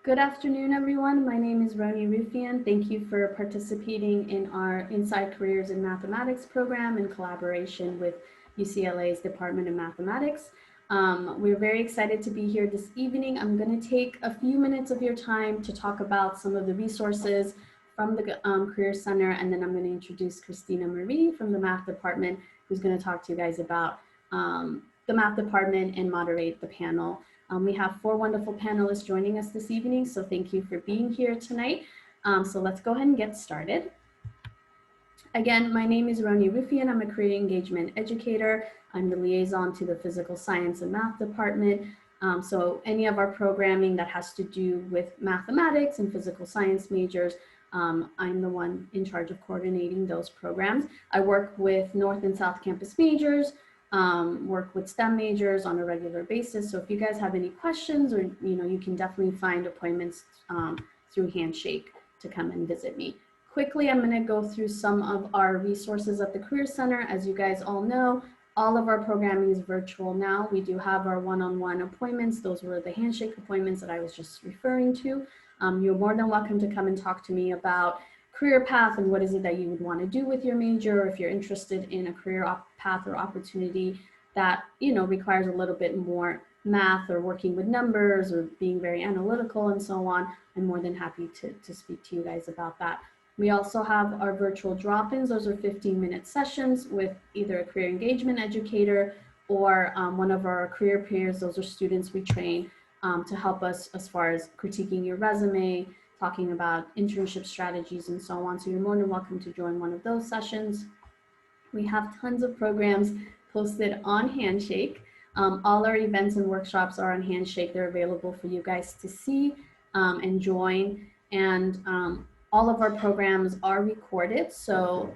Good afternoon, everyone. My name is Roni Rufian. Thank you for participating in our Inside Careers in Mathematics program in collaboration with UCLA's Department of Mathematics. We're very excited to be here this evening. I'm going to take a few minutes of your time to talk about some of the resources from the Career Center, and then I'm going to introduce Christina Marie from the Math Department, who's going to talk to you guys about the Math Department and moderate the panel. We have 4 wonderful panelists joining us this evening, so thank you for being here tonight. So let's go ahead and get started. Again, my name is Roni Rufian. I'm a career engagement educator. I'm the liaison to the Physical Science and Math Department. So any of our programming that has to do with mathematics and physical science majors, I'm the one in charge of coordinating those programs. I work with North and South Campus majors, work with STEM majors on a regular basis. So if you guys have any questions, or you can definitely find appointments through Handshake to come and visit me. Quickly, I'm going to go through some of our resources at the Career Center. As you guys all know, all of our programming is virtual now. We do have our one-on-one appointments. Those were the Handshake appointments that I was just referring to. You're more than welcome to come and talk to me about career path and what is it that you would want to do with your major, or if you're interested in a career path or opportunity that requires a little bit more math or working with numbers or being very analytical and so on. I'm more than happy to speak to you guys about that. We also have our virtual drop-ins. Those are 15-minute sessions with either a career engagement educator or one of our career peers. Those are students we train to help us as far as critiquing your resume, talking about internship strategies and so on. So you're more than welcome to join one of those sessions. We have tons of programs posted on Handshake. All our events and workshops are on Handshake. They're available for you guys to see and join. And all of our programs are recorded, so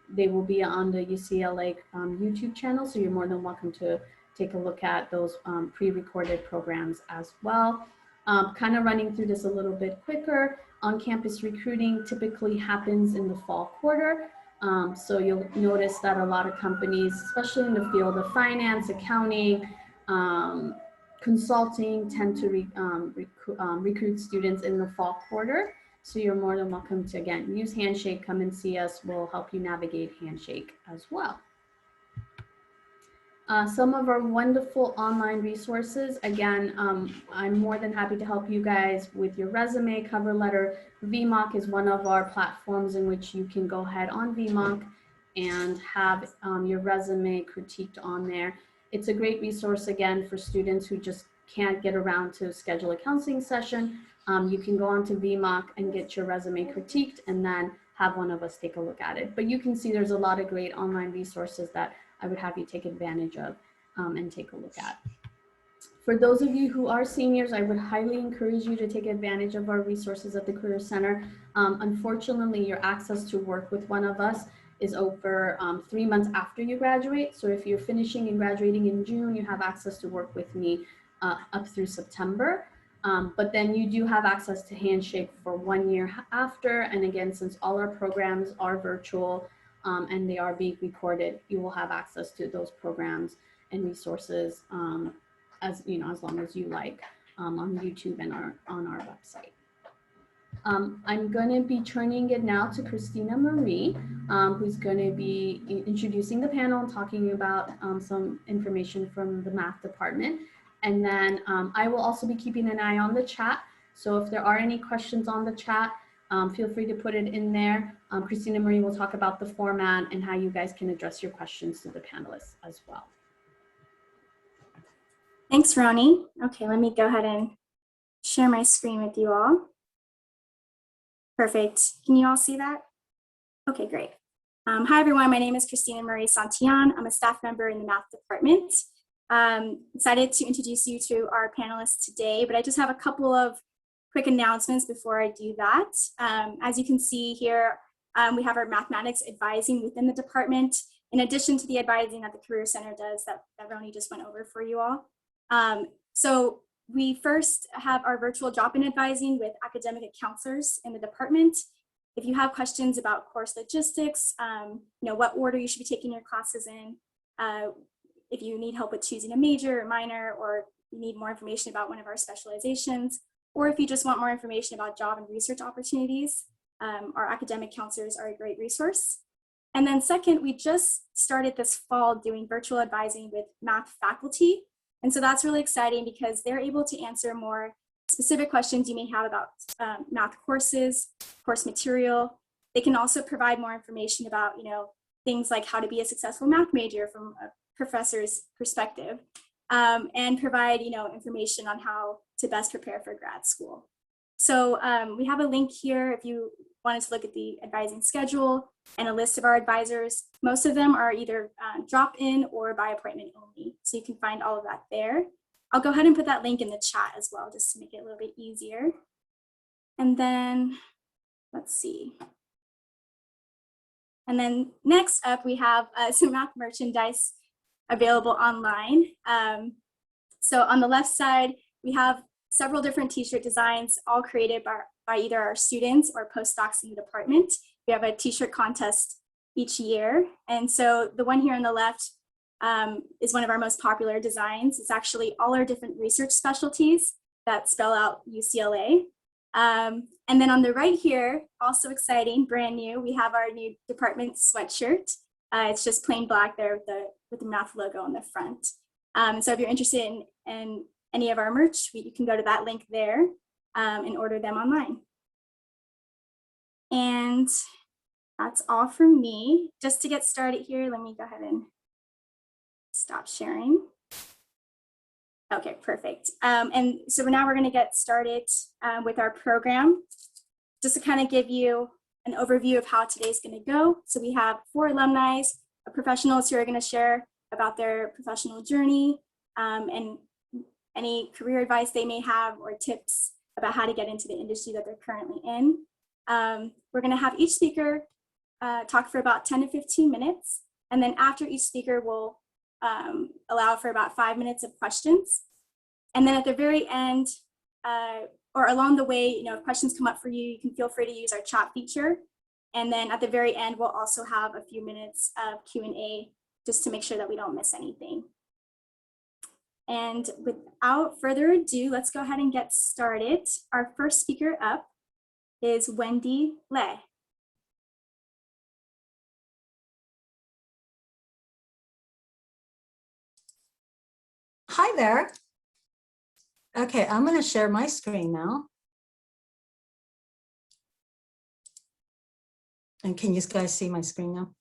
they will be on the UCLA YouTube channel. So you're more than welcome to take a look at those pre-recorded programs as well. Kind of running through this a little bit quicker. On-campus recruiting typically happens in the fall quarter. So you'll notice that a lot of companies, especially in the field of finance, accounting, consulting, tend to recruit students in the fall quarter. So you're more than welcome to, again, use Handshake, come and see us. We'll help you navigate Handshake as well. Some of our wonderful online resources. Again, I'm more than happy to help you guys with your resume, cover letter. VMOC is one of our platforms in which you can go ahead on VMOC and have your resume critiqued on there. It's a great resource, again, for students who just can't get around to schedule a counseling session. You can go onto VMOC and get your resume critiqued and then have one of us take a look at it. But you can see there's a lot of great online resources that I would have you take advantage of and take a look at. For those of you who are seniors, I would highly encourage you to take advantage of our resources at the Career Center. Unfortunately, your access to work with one of us is over 3 months after you graduate. So if you're finishing and graduating in June, you have access to work with me up through September. But then you do have access to Handshake for 1 year after. And again, since all our programs are virtual and they are being recorded, you will have access to those programs and resources as long as you like on YouTube and on our website. I'm going to be turning it now to Christina Marie, who's going to be introducing the panel and talking about some information from the math department. And then I will also be keeping an eye on the chat. So if there are any questions on the chat, feel free to put it in there. Christina Marie will talk about the format and how you guys can address your questions to the panelists as well. Thanks, Roni. Okay, let me go ahead and share my screen with you all. Perfect. Can you all see that? Okay, great. Hi, everyone. My name is Christina Marie Santillan. I'm a staff member in the math department. Excited to introduce you to our panelists today, but I just have a couple of quick announcements before I do that. As you can see here, we have our mathematics advising within the department, in addition to the advising that the Career Center does that Roni just went over for you all. So we first have our virtual drop-in advising with academic counselors in the department. If you have questions about course logistics, what order you should be taking your classes in, if you need help with choosing a major or minor, or you need more information about one of our specializations, or if you just want more information about job and research opportunities, our academic counselors are a great resource. And then second, we just started this fall doing virtual advising with math faculty. And so that's really exciting because they're able to answer more specific questions you may have about math courses, course material. They can also provide more information about, things like how to be a successful math major from a professor's perspective, and provide, information on how to best prepare for grad school. So we have a link here if you wanted to look at the advising schedule and a list of our advisors. Most of them are either drop-in or by appointment only. So you can find all of that there. I'll go ahead and put that link in the chat as well, just to make it a little bit easier. And then, let's see. And then next up, we have some math merchandise available online. So on the left side, we have several different t-shirt designs, all created by either our students or postdocs in the department. We have a t-shirt contest each year. And so the one here on the left is one of our most popular designs. It's actually all our different research specialties that spell out UCLA. And then on the right here, also exciting, brand new, we have our new department sweatshirt. It's just plain black there with the math logo on the front. So if you're interested in any of our merch, you can go to that link there and order them online. And that's all from me. Just to get started here, let me go ahead and stop sharing. Okay, perfect. And so now we're going to get started with our program. Just to kind of give you an overview of how today's going to go. So we have 4 alumni, professionals who are going to share about their professional journey and any career advice they may have or tips about how to get into the industry that they're currently in. We're going to have each speaker talk for about 10 to 15 minutes. And then after each speaker, we'll allow for about 5 minutes of questions. And then at the very end, or along the way, if questions come up for you, you can feel free to use our chat feature. And then at the very end, we'll also have a few minutes of Q&A just to make sure that we don't miss anything. And without further ado, let's go ahead and get started. Our first speaker up is Wendy Lei. Hi there. Okay, I'm going to share my screen now. And can you guys see my screen now?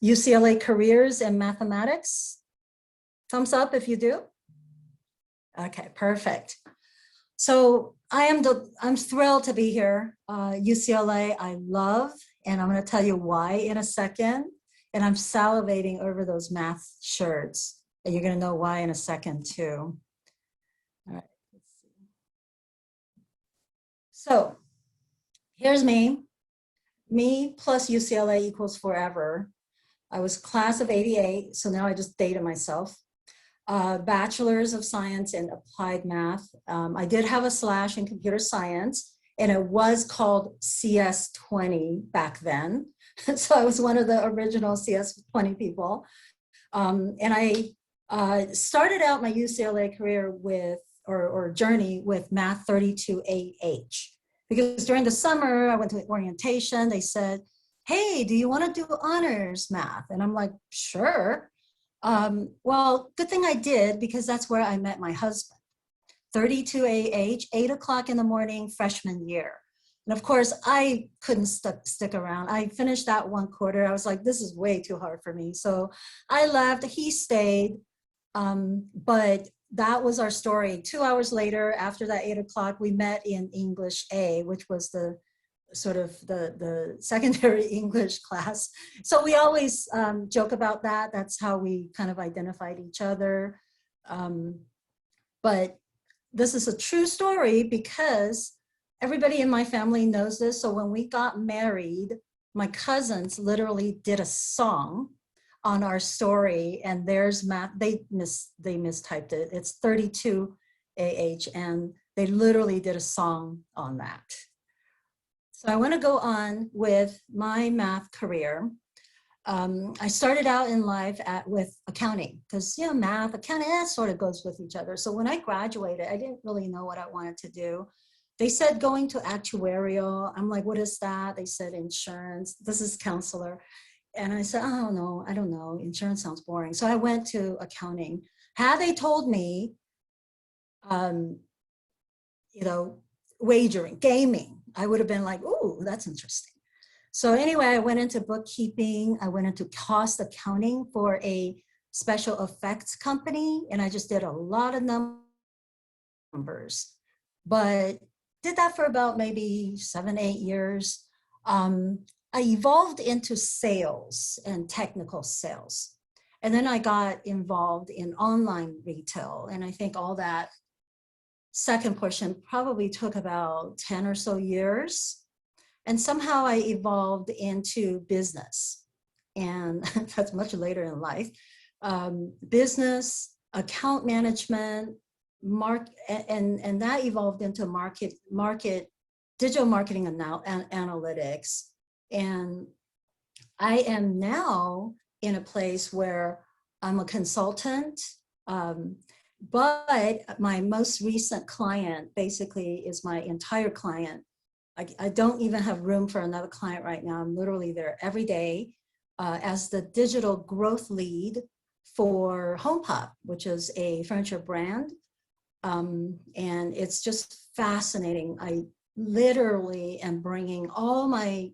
UCLA Careers in Mathematics. Thumbs up if you do. Okay, perfect. So I'm thrilled to be here. UCLA, I love, and I'm going to tell you why in a second. And I'm salivating over those math shirts. And you're going to know why in a second too. All right, let's see. So here's me. Me plus UCLA equals forever. I was class of '88, so now I just dated myself. Bachelor's of Science in Applied Math. I did have a slash in computer science, and it was called CS20 back then. So I was one of the original CS20 people. And I started out my UCLA career with, or journey with Math 32AH. Because during the summer, I went to orientation. They said, hey, do you want to do honors math? And I'm like, sure. Well, good thing I did, because that's where I met my husband. 32AH, 8 o'clock in the morning, freshman year. And of course, I couldn't stick around. I finished that one quarter. I was like, this is way too hard for me. So I left, he stayed, but that was our story. 2 hours later, after that 8 o'clock, we met in English A, which was the sort of the secondary English class. So we always joke about that. That's how we kind of identified each other. But this is a true story because everybody in my family knows this. So when we got married, my cousins literally did a song on our story, and there's math. They mistyped it. It's 32AH, and they literally did a song on that. So I want to go on with my math career. I started out in life with accounting, because math, accounting, that sort of goes with each other. So when I graduated, I didn't really know what I wanted to do. they said going to actuarial. I'm like, what is that? They said insurance. This is counselor. And I said, oh, no, I don't know. Insurance sounds boring. So I went to accounting. Had they told me, you know, wagering, gaming, I would have been like, ooh, that's interesting. So anyway, I went into bookkeeping. I went into cost accounting for a special effects company. And I just did a lot of numbers, but did that for about maybe 7, 8 years. I evolved into sales and technical sales. And then I got involved in online retail. And I think all that second portion probably took about 10 or so years. And somehow I evolved into business. And that's much later in life. Business, account management, and that evolved into digital marketing and analytics. And I am now in a place where I'm a consultant, but my most recent client basically is my entire client. I don't even have room for another client right now. I'm literally there every day as the digital growth lead for HomePop, which is a furniture brand. And it's just fascinating. I literally am bringing all my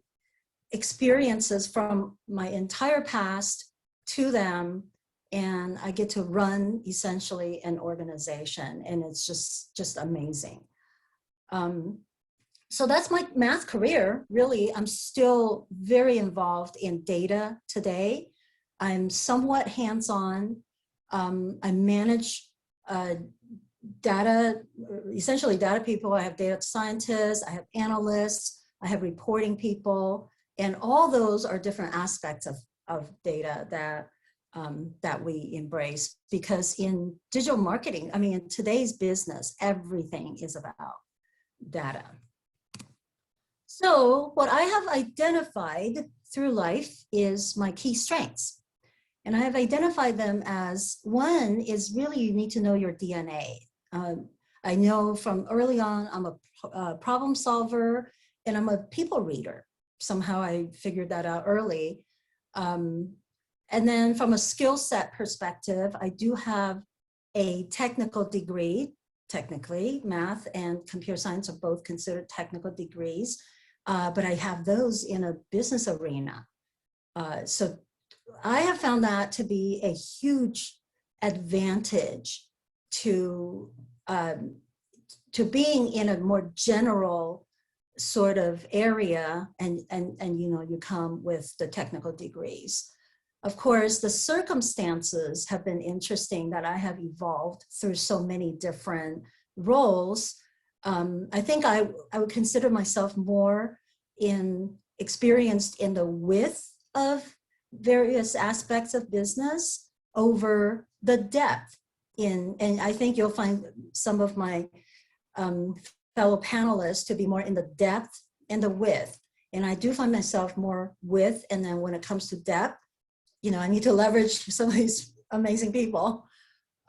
experiences from my entire past to them, and I get to run essentially an organization, and it's just amazing. So that's my math career. Really, I'm still very involved in data today. I'm somewhat hands-on. I manage data, essentially data people. I have data scientists, I have analysts, I have reporting people, and all those are different aspects of data that we embrace, because in digital marketing, I mean, in today's business, everything is about data. So what I have identified through life is my key strengths. And I have identified them as, one is really you need to know your DNA. I know from early on, I'm a problem solver and I'm a people reader. Somehow I figured that out early. And then from a skill set perspective, I do have a technical degree. Technically, math and computer science are both considered technical degrees, but I have those in a business arena. So I have found that to be a huge advantage to being in a more general sort of area, and you know, you come with the technical degrees. Of course, the circumstances have been interesting that I have evolved through so many different roles. I think I would consider myself more experienced in the width of various aspects of business over the depth and I think you'll find some of my fellow panelists to be more in the depth and the width. And I do find myself more width, and then when it comes to depth, you know, I need to leverage some of these amazing people.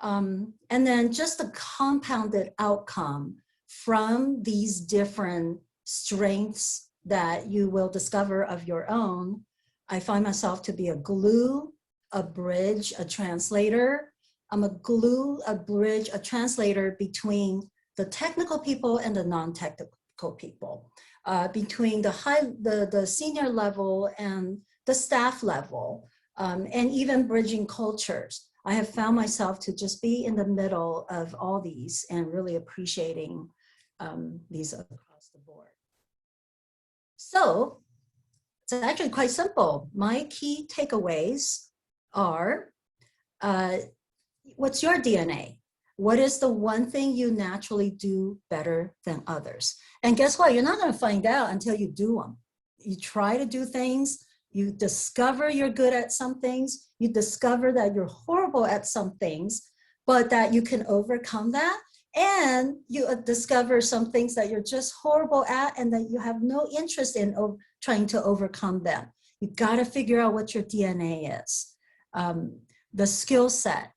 And then just the compounded outcome from these different strengths that you will discover of your own. I find myself to be a glue, a bridge, a translator. I'm a glue, a bridge, a translator between the technical people and the non-technical people, between the senior level and the staff level, and even bridging cultures. I have found myself to just be in the middle of all these and really appreciating these across the board. So it's actually quite simple. My key takeaways are, what's your DNA? What is the one thing you naturally do better than others? And guess what? You're not going to find out until you do them. You try to do things, you discover you're good at some things, you discover that you're horrible at some things, but that you can overcome that. And you discover some things that you're just horrible at and that you have no interest in trying to overcome them. You got to figure out what your DNA is. The skill set.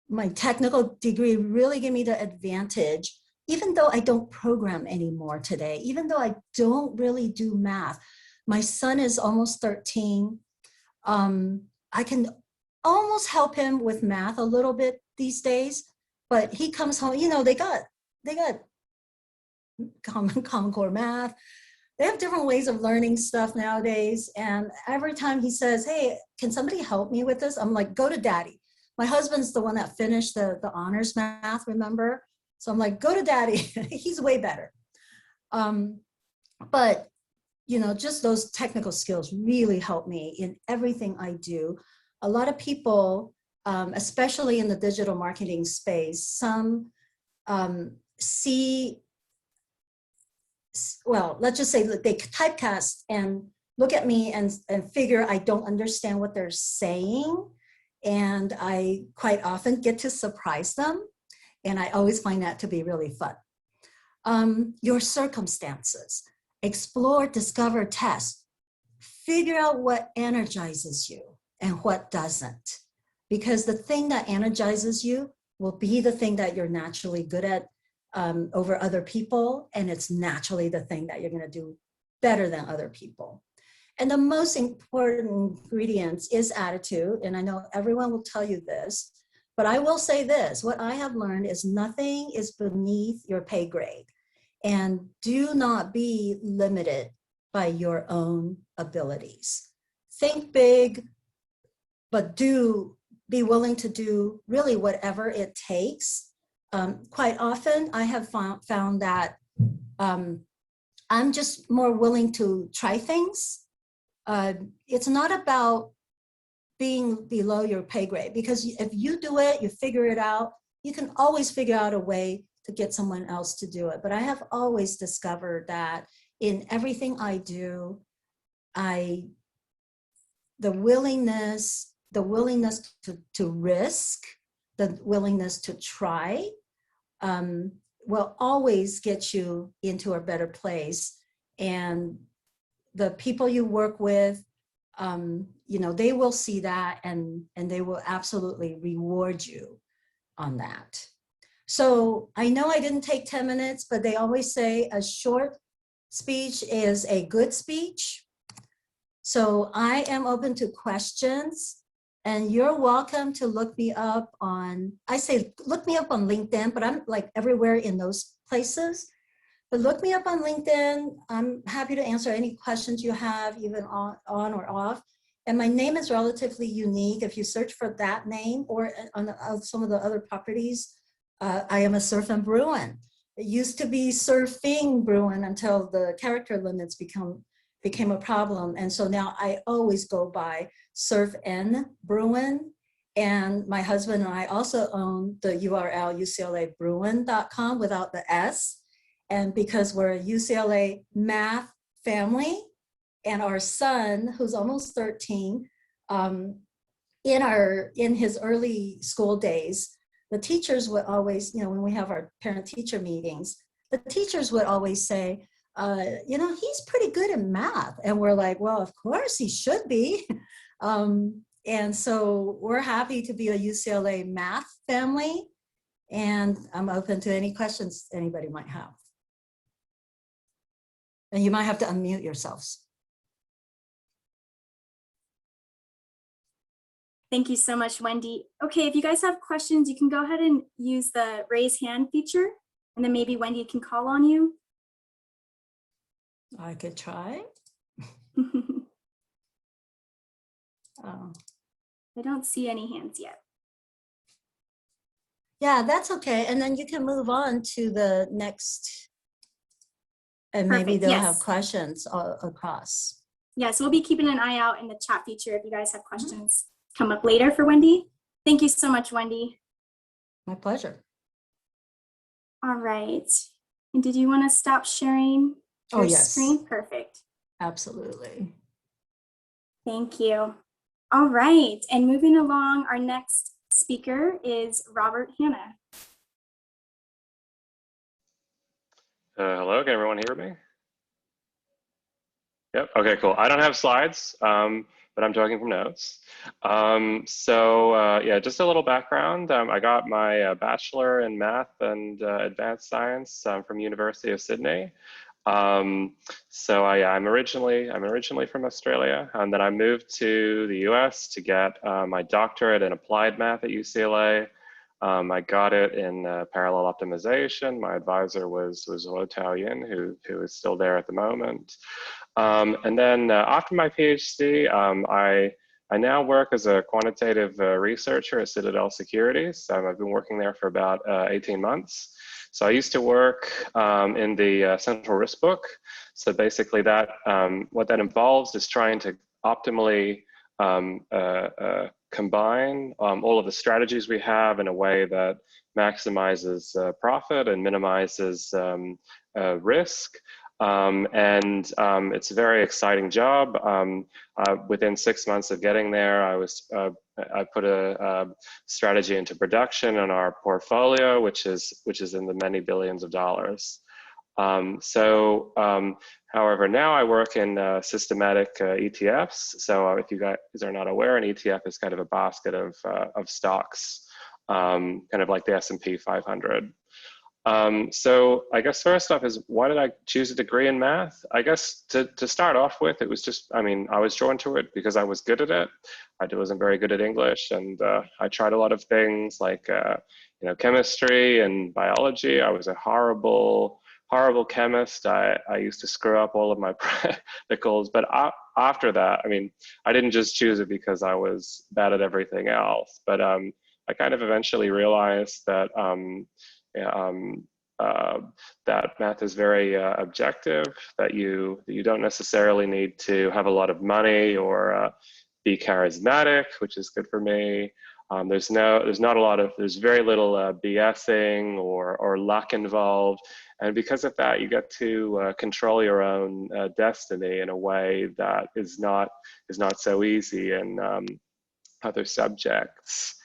My technical degree really gave me the advantage even though I don't program anymore today, even though I don't really do math, my son is almost 13. I can almost help him with math a little bit these days, but he comes home, they got common core math. They have different ways of learning stuff nowadays. And every time he says, hey, can somebody help me with this? I'm like, go to daddy. My husband's the one that finished the honors math, remember? So I'm like, go to daddy. He's way better. But, just those technical skills really help me in everything I do. A lot of people, especially in the digital marketing space, some see, well, let's just say that they typecast and look at me and figure I don't understand what they're saying. And I quite often get to surprise them. And I always find that to be really fun. Your circumstances, explore, discover, test, figure out what energizes you and what doesn't. Because the thing that energizes you will be the thing that you're naturally good at over other people, and it's naturally the thing that you're going to do better than other people. And the most important ingredient is attitude, and I know everyone will tell you this, but I will say this, what I have learned is nothing is beneath your pay grade, and do not be limited by your own abilities. Think big, but be willing to do really whatever it takes. Quite often I have found that I'm just more willing to try things. It's not about being below your pay grade, because if you do it, you figure it out, you can always figure out a way to get someone else to do it. But I have always discovered that in everything I do, the willingness to risk, the willingness to try, will always get you into a better place. And the people you work with, they will see that, and they will absolutely reward you on that. So I know I didn't take 10 minutes, but they always say a short speech is a good speech. So I am open to questions. And you're welcome to look me up on, I say look me up on LinkedIn, but I'm like everywhere in those places. But look me up on LinkedIn. I'm happy to answer any questions you have, even on or off. And my name is relatively unique. If you search for that name or on some of the other properties, I am a surf and Bruin. It used to be surfing Bruin until the character limits became a problem. And so now I always go by Surf N Bruin. And my husband and I also own the URL uclabruin.com without the S. And because we're a UCLA math family, and our son, who's almost 13, in his early school days, the teachers would always, when we have our parent-teacher meetings, the teachers would always say, he's pretty good at math. And we're like, well, of course he should be. And so we're happy to be a UCLA math family. And I'm open to any questions anybody might have. And you might have to unmute yourselves. Thank you so much, Wendy. Okay, if you guys have questions, you can go ahead and use the raise hand feature, and then maybe Wendy can call on you. I could try. I don't see any hands yet. Yeah, that's okay. And then you can move on to the next, and Perfect, maybe they'll yes. have questions across. Yes, we'll be keeping an eye out in the chat feature if you guys have questions come up later for Wendy. Thank you so much, Wendy. My pleasure. All right. And did you want to stop sharing your screen? Perfect. Absolutely. Thank you. All right. And moving along, our next speaker is Robert Hanna. Hello, can everyone hear me? Yep. Okay, cool. I don't have slides, but I'm talking from notes. Yeah, just a little background. I got my bachelor in math and advanced science from University of Sydney. I'm originally from Australia, and then I moved to the US to get my doctorate in applied math at UCLA. I got it in parallel optimization. My advisor was Italian, who is still there at the moment. And then after my PhD, I now work as a quantitative researcher at Citadel Securities. I've been working there for about 18 months. So I used to work in the central risk book. So basically that, what that involves is trying to optimally combine all of the strategies we have in a way that maximizes profit and minimizes risk. It's a very exciting job. Within 6 months of getting there, I put a strategy into production on our portfolio, which is in the many billions of dollars. However, now I work in systematic ETFs. So if you guys are not aware, an ETF is kind of a basket of stocks, kind of like the S&P 500. So I guess first off is, why did I choose a degree in math? I guess to start off with, it was just, I mean, I was drawn to it because I was good at it. I wasn't very good at English, and I tried a lot of things like, chemistry and biology. I was a horrible chemist. I used to screw up all of my practicals, but after that, I mean, I didn't just choose it because I was bad at everything else, but I kind of eventually realized that that math is very objective, that you don't necessarily need to have a lot of money or be charismatic, which is good for me. There's very little BSing or luck involved. And because of that, you get to control your own destiny in a way that is not so easy in other subjects.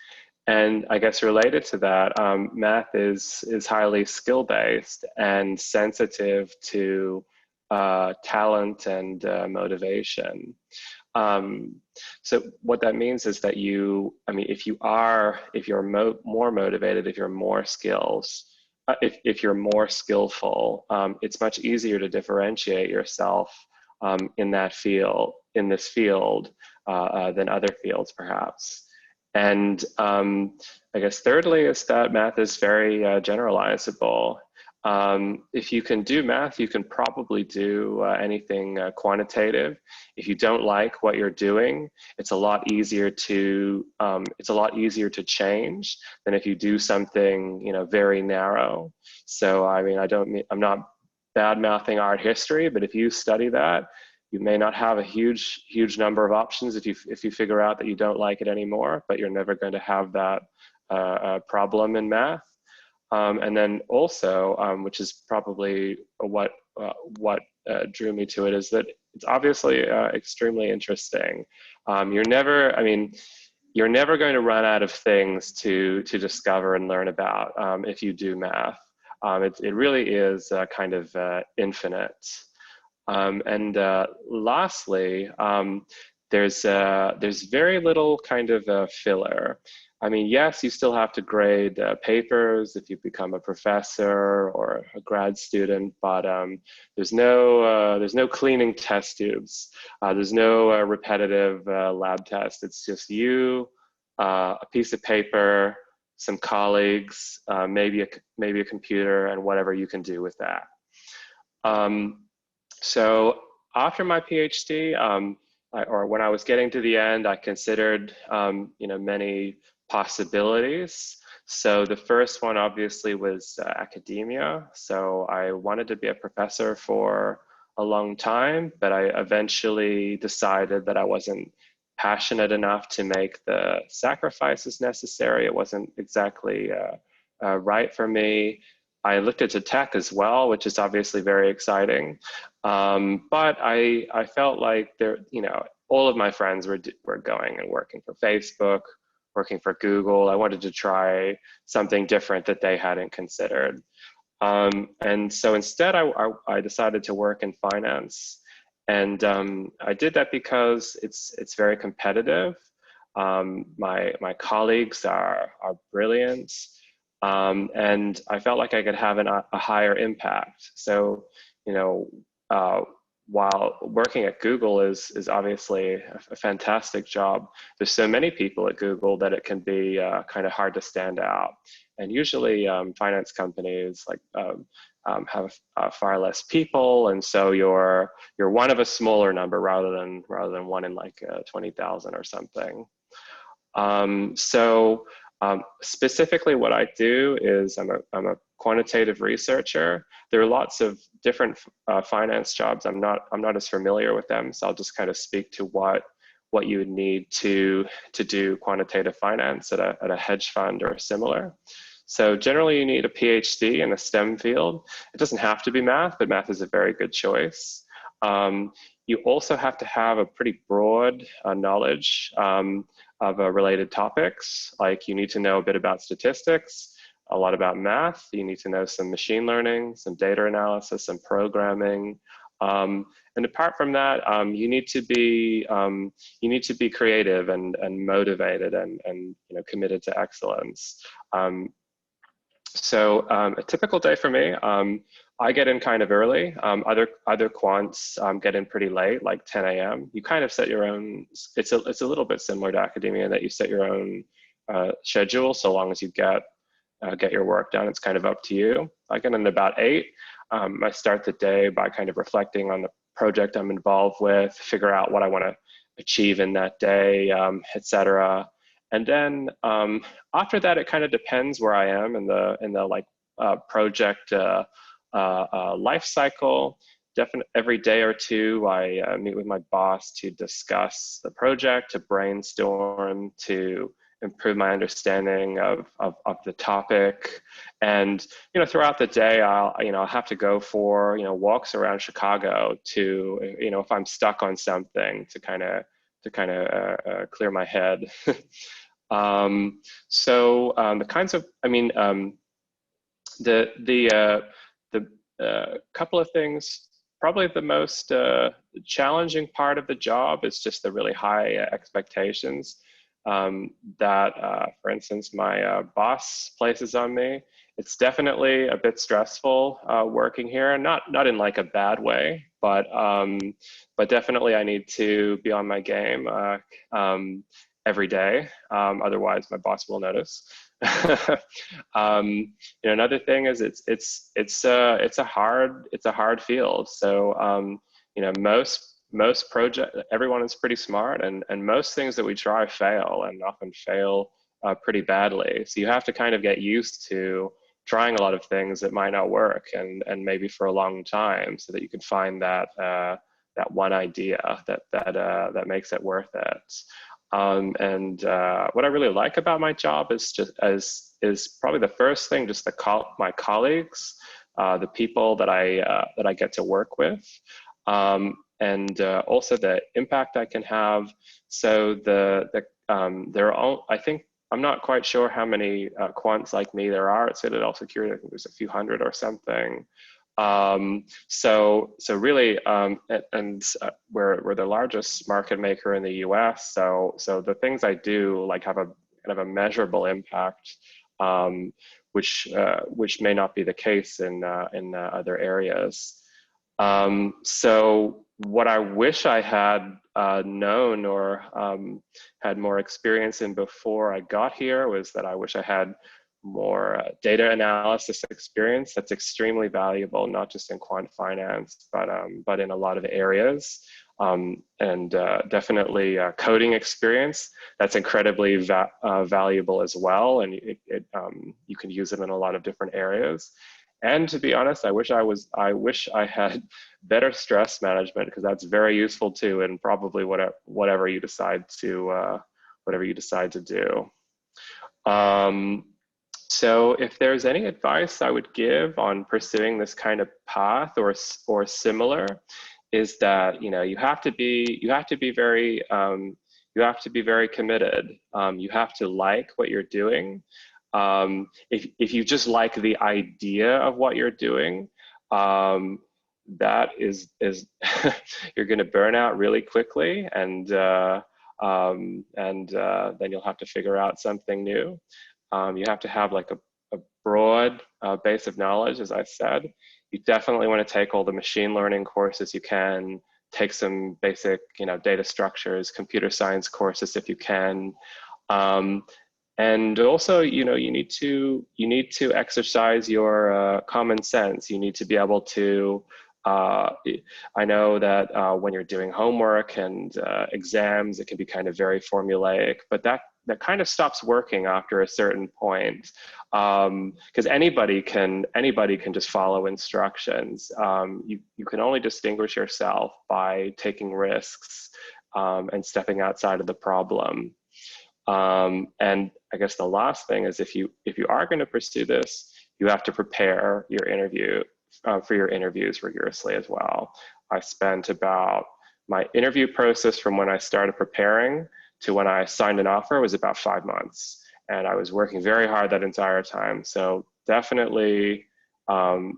And I guess related to that, math is highly skill-based and sensitive to talent and motivation. So what that means is that if you're more motivated, if you're more if you're more skillful, it's much easier to differentiate yourself in this field than other fields, perhaps. And I guess thirdly is that math is very generalizable. If you can do math, you can probably do anything quantitative. If you don't like what you're doing, it's a lot easier to change than if you do something very narrow. So I mean, I'm not bad mouthing art history, but if you study that, you may not have a huge number of options if you figure out that you don't like it anymore, but you're never going to have that problem in math. And then also, which is probably what drew me to it, is that it's obviously extremely interesting. You're never going to run out of things to discover and learn about if you do math. It really is kind of infinite. Lastly, there's very little kind of filler. I mean, yes, you still have to grade papers if you become a professor or a grad student, but there's no cleaning test tubes. There's no repetitive lab test. It's just you, a piece of paper, some colleagues, maybe a computer, and whatever you can do with that. So after my PhD, or when I was getting to the end, I considered many possibilities. So the first one obviously was academia. So I wanted to be a professor for a long time, but I eventually decided that I wasn't passionate enough to make the sacrifices necessary. It wasn't exactly right for me. I looked into tech as well, which is obviously very exciting. But I felt like all of my friends were going and working for Facebook, working for Google. I wanted to try something different that they hadn't considered. And so instead I decided to work in finance. And I did that because it's very competitive. My colleagues are brilliant, and I felt like I could have a higher impact. So, you know, while working at Google is obviously a fantastic job, there's so many people at Google that it can be kind of hard to stand out. And usually finance companies have far less people, and so you're one of a smaller number rather than one in like 20,000 or something. Specifically what I do is I'm a quantitative researcher. There are lots of different finance jobs. I'm not as familiar with them, so I'll just kind of speak to what you would need to do quantitative finance at a hedge fund or similar. So generally you need a PhD in a STEM field. It doesn't have to be math, but math is a very good choice. You also have to have a pretty broad knowledge of related topics. Like you need to know a bit about statistics, a lot about math. You need to know some machine learning, some data analysis, some programming. And apart from that, you need to be creative and motivated and committed to excellence. So a typical day for me, I get in kind of early. Other quants get in pretty late, like 10 a.m. You kind of set your own. It's a little bit similar to academia in that you set your own schedule, so long as you get your work done. It's kind of up to you. I get in about 8. I start the day by kind of reflecting on the project I'm involved with, figure out what I want to achieve in that day, etc. And then after that, it kind of depends where I am in the project life cycle. Definitely every day or two, I meet with my boss to discuss the project, to brainstorm, to improve my understanding of the topic. And throughout the day, I'll have to go for walks around Chicago to if I'm stuck on something to kind of clear my head. The kinds of, the couple of things, probably the most challenging part of the job is just the really high expectations that, for instance, my boss places on me. It's definitely a bit stressful working here, not in like a bad way, but definitely I need to be on my game every day. Otherwise, my boss will notice. Another thing is it's a hard field. So most project, everyone is pretty smart, and most things that we try fail, and often fail pretty badly. So you have to kind of get used to trying a lot of things that might not work, and maybe for a long time, so that you can find that one idea that makes it worth it. What I really like about my job is probably the first thing, just my colleagues, the people that I get to work with, and also the impact I can have. So there are I think, I'm not quite sure how many quants like me there are at Citadel Securities. I think there's a few hundred or something. So really, we're the largest market maker in the U.S. So the things I do have a kind of a measurable impact, which may not be the case in other areas. So what I wish I had known or had more experience in before I got here was that I wish I had more data analysis experience. That's extremely valuable, not just in quant finance, but in a lot of areas. And definitely coding experience, that's incredibly valuable as well. And you can use it in a lot of different areas. And to be honest, I wish I had better stress management, because that's very useful too, and probably whatever you decide to do. So if there's any advice I would give on pursuing this kind of path or similar, is that you have to be very committed. You have to like what you're doing. If you just like the idea of what you're doing, that is you're going to burn out really quickly, and then you'll have to figure out something new. You have to have like a broad base of knowledge, as I said. You definitely want to take all the machine learning courses you can, take some basic, data structures, computer science courses if you can. And also, you need to exercise your common sense. You need to be able to, I know that when you're doing homework and exams, it can be kind of very formulaic, but that kind of stops working after a certain point, because anybody can just follow instructions. You can only distinguish yourself by taking risks and stepping outside of the problem. And I guess the last thing is, if you are going to pursue this, you have to prepare your interview for your interviews rigorously as well. I spent about, my interview process from when I started preparing to when I signed an offer was about 5 months, and I was working very hard that entire time. So definitely 85%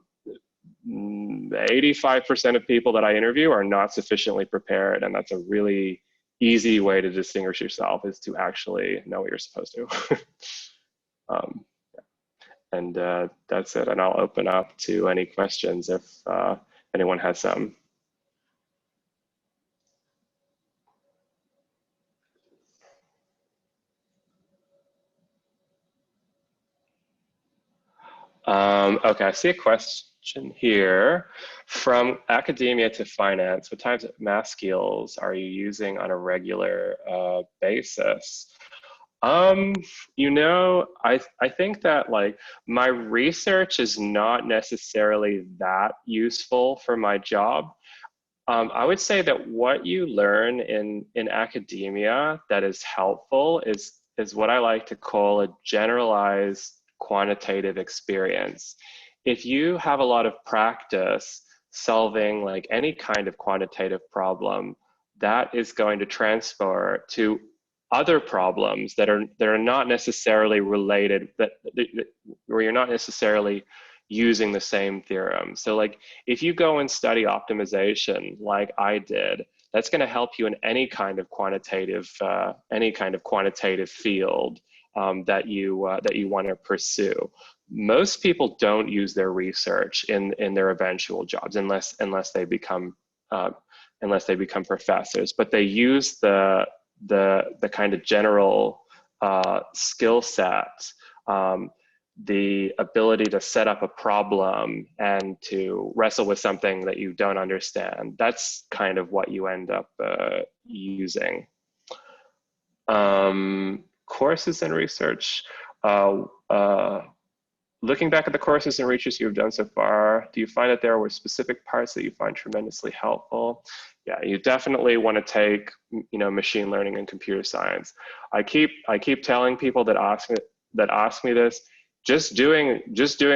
of people that I interview are not sufficiently prepared, and that's a really easy way to distinguish yourself, is to actually know what you're supposed to. And that's it. And I'll open up to any questions if anyone has some. Okay, I see a question here. From academia to finance, what types of math skills are you using on a regular basis? I think that like my research is not necessarily that useful for my job. I would say that what you learn in academia that is helpful is what I like to call a generalized quantitative experience. If you have a lot of practice solving like any kind of quantitative problem, that is going to transfer to other problems that are not necessarily related, where you're not necessarily using the same theorem. So like if you go and study optimization like I did, that's going to help you in any kind of quantitative field that you want to pursue. Most people don't use their research in their eventual jobs unless they become professors, but they use the kind of general skill set, the ability to set up a problem and to wrestle with something that you don't understand. That's kind of what you end up using. Courses and research. Looking back at the courses and research you've done so far, do you find that there were specific parts that you find tremendously helpful? Yeah, you definitely want to take, machine learning and computer science. I keep telling people that ask me this, just doing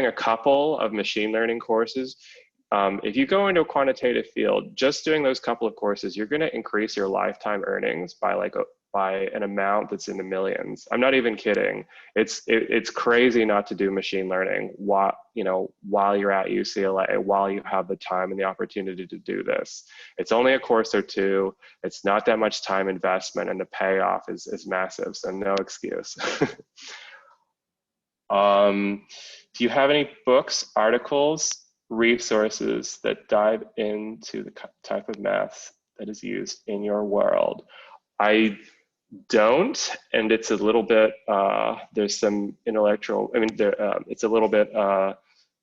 a couple of machine learning courses. If you go into a quantitative field, just doing those couple of courses, you're going to increase your lifetime earnings by an amount that's in the millions. I'm not even kidding. It's crazy not to do machine learning while you're at UCLA, while you have the time and the opportunity to do this. It's only a course or two. It's not that much time investment, and the payoff is massive. So no excuse. Do you have any books, articles, resources that dive into the type of math that is used in your world? I don't, and it's a little bit, there's some intellectual, it's a little bit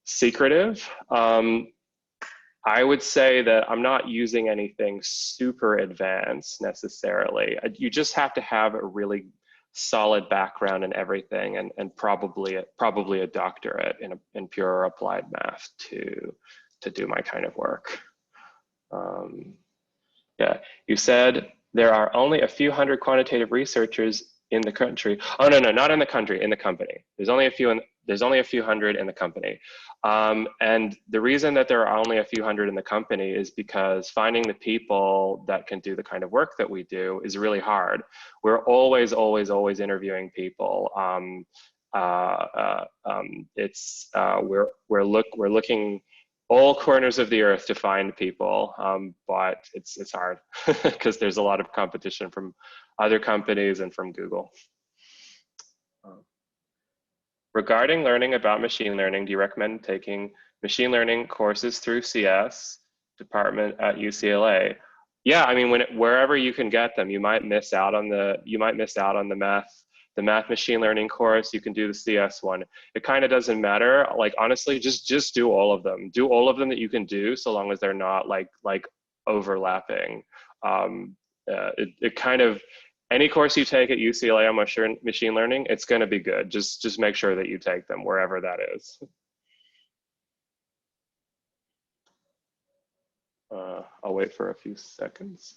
secretive. I would say that I'm not using anything super advanced necessarily. You just have to have a really solid background in everything, and probably a doctorate in pure applied math to do my kind of work. Yeah, you said there are only a few hundred quantitative researchers in the country. Oh no, not in the country, in the company. There's only a few hundred in the company. And the reason that there are only a few hundred in the company is because finding the people that can do the kind of work that we do is really hard. We're always interviewing people. We're looking all corners of the earth to find people, but it's hard because there's a lot of competition from other companies and from Google. Regarding learning about machine learning, do you recommend taking machine learning courses through CS department at UCLA? Yeah, I mean, wherever you can get them, you might miss out on the math machine learning course. You can do the CS one. It kind of doesn't matter. Like, honestly, just do all of them. Do all of them that you can do, so long as they're not like overlapping. It kind of, any course you take at UCLA on machine learning, it's going to be good. Just make sure that you take them wherever that is. I'll wait for a few seconds.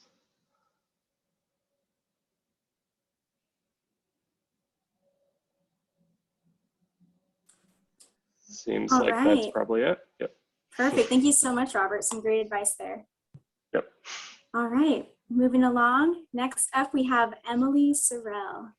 Seems All like right. that's probably it. Yep. Perfect. Thank you so much, Robert. Some great advice there. Yep. All right. Moving along. Next up, we have Emily Surrell.